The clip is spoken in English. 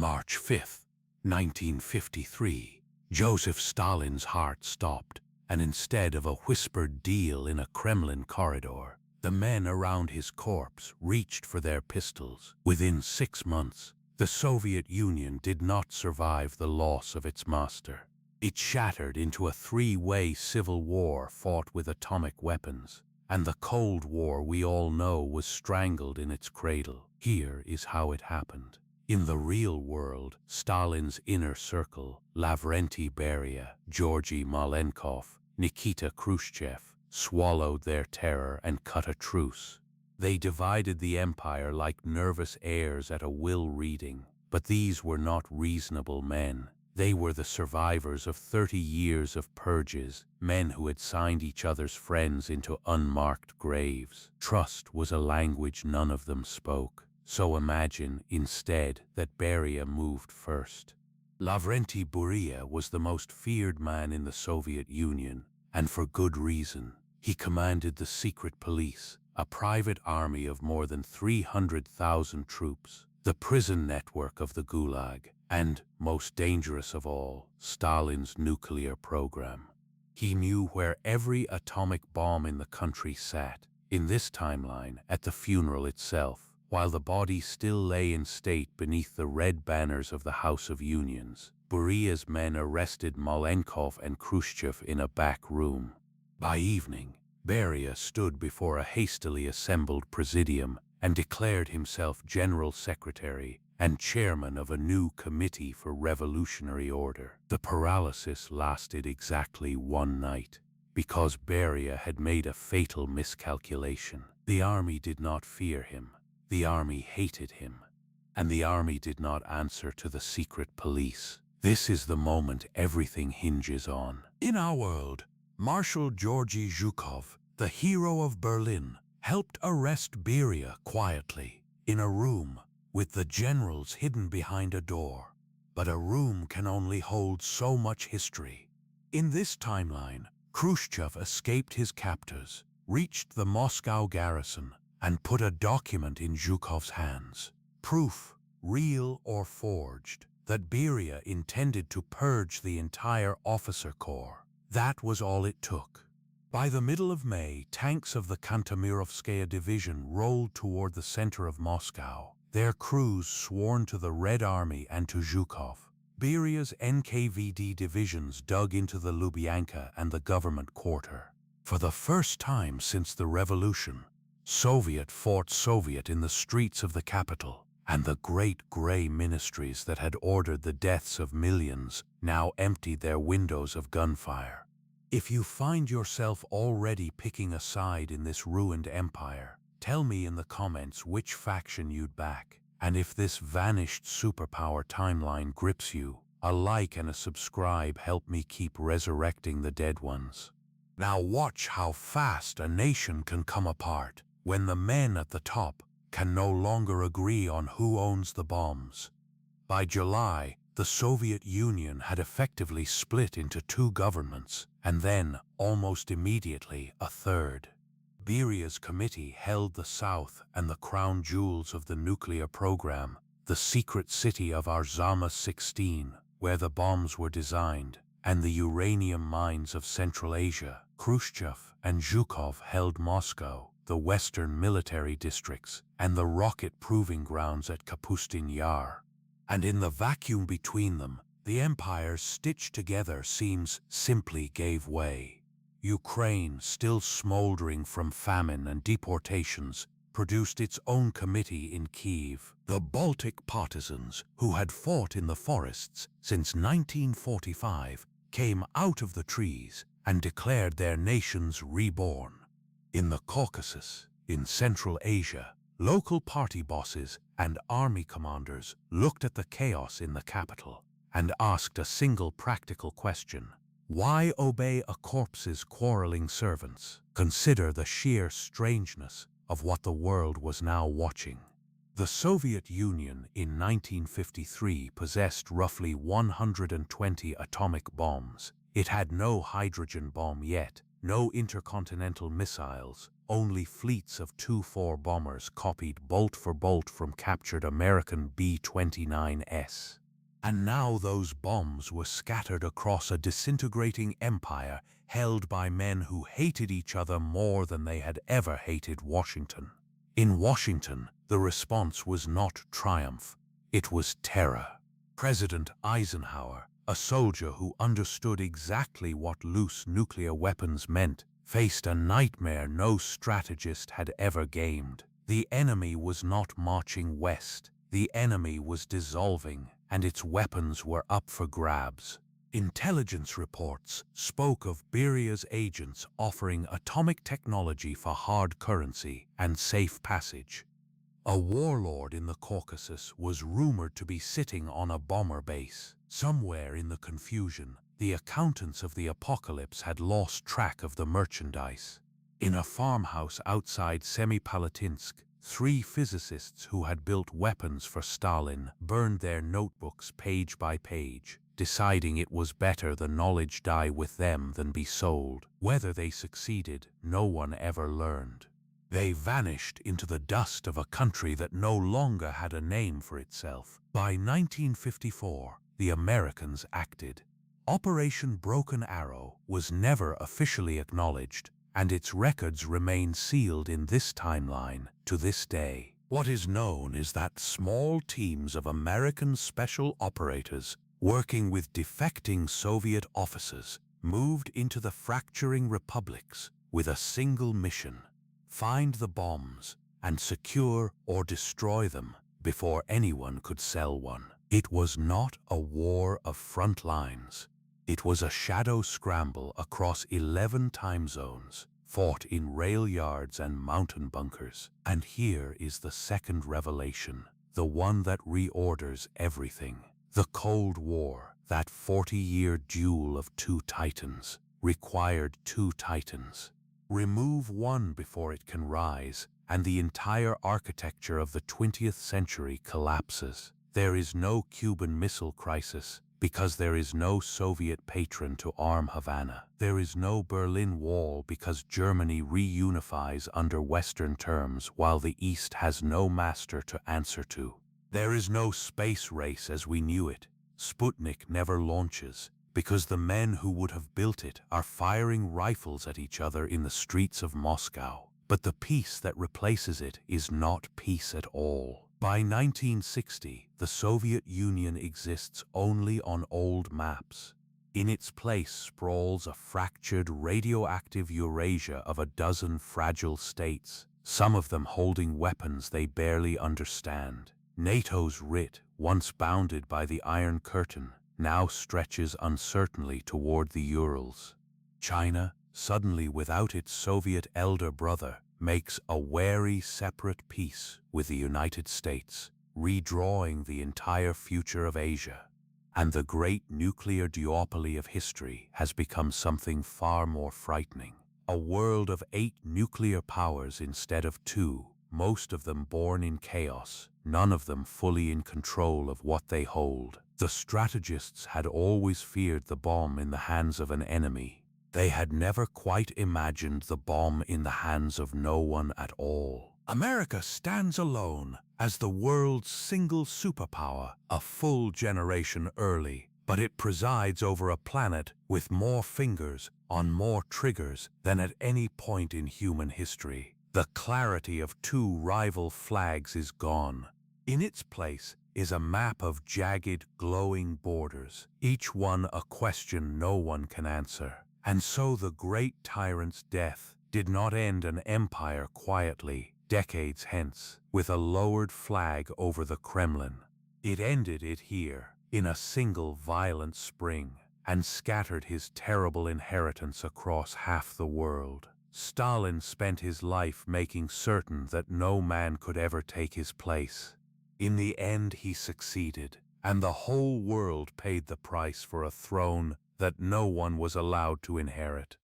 March 5, 1953, Joseph Stalin's heart stopped, and instead of a whispered deal in a Kremlin corridor, the men around his corpse reached for their pistols. Within 6 months, the Soviet Union did not survive the loss of its master. It shattered into a three-way civil war fought with atomic weapons, and the Cold War we all know was strangled in its cradle. Here is how it happened. In the real world, Stalin's inner circle, Lavrenti Beria, Georgy Malenkov, Nikita Khrushchev, swallowed their terror and cut a truce. They divided the empire like nervous heirs at a will reading. But these were not reasonable men. They were the survivors of 30 years of purges, men who had signed each other's friends into unmarked graves. Trust was a language none of them spoke. So imagine, instead, that Beria moved first. Lavrenti Beria was the most feared man in the Soviet Union, and for good reason. He commanded the secret police, a private army of more than 300,000 troops, the prison network of the Gulag, and, most dangerous of all, Stalin's nuclear program. He knew where every atomic bomb in the country sat, in this timeline, at the funeral itself, while the body still lay in state beneath the red banners of the House of Unions. Beria's men arrested Malenkov and Khrushchev in a back room. By evening, Beria stood before a hastily assembled presidium and declared himself General Secretary and chairman of a new committee for revolutionary order. The paralysis lasted exactly one night, because Beria had made a fatal miscalculation. The army did not fear him. The army hated him, and the army did not answer to the secret police. This is the moment everything hinges on. In our world, Marshal Georgy Zhukov, the hero of Berlin, helped arrest Beria quietly, in a room, with the generals hidden behind a door. But a room can only hold so much history. In this timeline, Khrushchev escaped his captors, reached the Moscow garrison, and put a document in Zhukov's hands. Proof, real or forged, that Beria intended to purge the entire officer corps. That was all it took. By the middle of May, tanks of the Kantemirovskaya division rolled toward the center of Moscow, their crews sworn to the Red Army and to Zhukov. Beria's NKVD divisions dug into the Lubyanka and the government quarter. For the first time since the revolution, Soviet fought Soviet in the streets of the capital, and the great gray ministries that had ordered the deaths of millions now emptied their windows of gunfire. If you find yourself already picking a side in this ruined empire, tell me in the comments which faction you'd back. And if this vanished superpower timeline grips you, a like and a subscribe help me keep resurrecting the dead ones. Now watch how fast a nation can come apart when the men at the top can no longer agree on who owns the bombs. By July, the Soviet Union had effectively split into two governments, and then, almost immediately, a third. Beria's committee held the South and the crown jewels of the nuclear program, the secret city of Arzama 16, where the bombs were designed, and the uranium mines of Central Asia. Khrushchev and Zhukov held Moscow, the western military districts, and the rocket proving grounds at Kapustin Yar. And in the vacuum between them, the empires stitched together simply gave way. Ukraine, still smoldering from famine and deportations, produced its own committee in Kiev. The Baltic partisans, who had fought in the forests since 1945, came out of the trees and declared their nations reborn. In the Caucasus, in Central Asia, local party bosses and army commanders looked at the chaos in the capital and asked a single practical question: why obey a corpse's quarreling servants? Consider the sheer strangeness of what the world was now watching. The Soviet Union in 1953 possessed roughly 120 atomic bombs. It had no hydrogen bomb yet, no intercontinental missiles, only fleets of 2-4 bombers copied bolt for bolt from captured American B-29s. And now those bombs were scattered across a disintegrating empire held by men who hated each other more than they had ever hated Washington. In Washington, the response was not triumph, it was terror. President Eisenhower, a soldier who understood exactly what loose nuclear weapons meant, faced a nightmare no strategist had ever gamed. The enemy was not marching west. The enemy was dissolving, and its weapons were up for grabs. Intelligence reports spoke of Beria's agents offering atomic technology for hard currency and safe passage. A warlord in the Caucasus was rumored to be sitting on a bomber base. Somewhere in the confusion, the accountants of the apocalypse had lost track of the merchandise. In a farmhouse outside Semipalatinsk, 3 physicists who had built weapons for Stalin burned their notebooks page by page, deciding it was better the knowledge die with them than be sold. Whether they succeeded, no one ever learned. They vanished into the dust of a country that no longer had a name for itself. By 1954, the Americans acted. Operation Broken Arrow was never officially acknowledged, and its records remain sealed in this timeline to this day. What is known is that small teams of American special operators working with defecting Soviet officers moved into the fracturing republics with a single mission: find the bombs and secure or destroy them before anyone could sell one. It was not a war of front lines. It was a shadow scramble across 11 time zones, fought in rail yards and mountain bunkers. And here is the second revelation, the one that reorders everything. The Cold War, that 40-year duel of 2 titans, required 2 titans. Remove one before it can rise, and the entire architecture of the 20th century collapses. There is no Cuban Missile Crisis, because there is no Soviet patron to arm Havana. There is no Berlin Wall because Germany reunifies under Western terms while the East has no master to answer to. There is no space race as we knew it. Sputnik never launches, because the men who would have built it are firing rifles at each other in the streets of Moscow. But the peace that replaces it is not peace at all. By 1960, the Soviet Union exists only on old maps. In its place sprawls a fractured radioactive Eurasia of a dozen fragile states, some of them holding weapons they barely understand. NATO's writ, once bounded by the Iron Curtain, now stretches uncertainly toward the Urals. China, suddenly without its Soviet elder brother, makes a wary separate peace with the United States, redrawing the entire future of Asia. And the great nuclear duopoly of history has become something far more frightening. A world of 8 nuclear powers instead of 2, most of them born in chaos, none of them fully in control of what they hold. The strategists had always feared the bomb in the hands of an enemy. They had never quite imagined the bomb in the hands of no one at all. America stands alone as the world's single superpower, a full generation early, but it presides over a planet with more fingers on more triggers than at any point in human history. The clarity of 2 rival flags is gone. In its place is a map of jagged, glowing borders, each one a question no one can answer. And so the great tyrant's death did not end an empire quietly, decades hence, with a lowered flag over the Kremlin. It ended it here, in a single violent spring, and scattered his terrible inheritance across half the world. Stalin spent his life making certain that no man could ever take his place. In the end he succeeded, and the whole world paid the price for a throne that no one was allowed to inherit.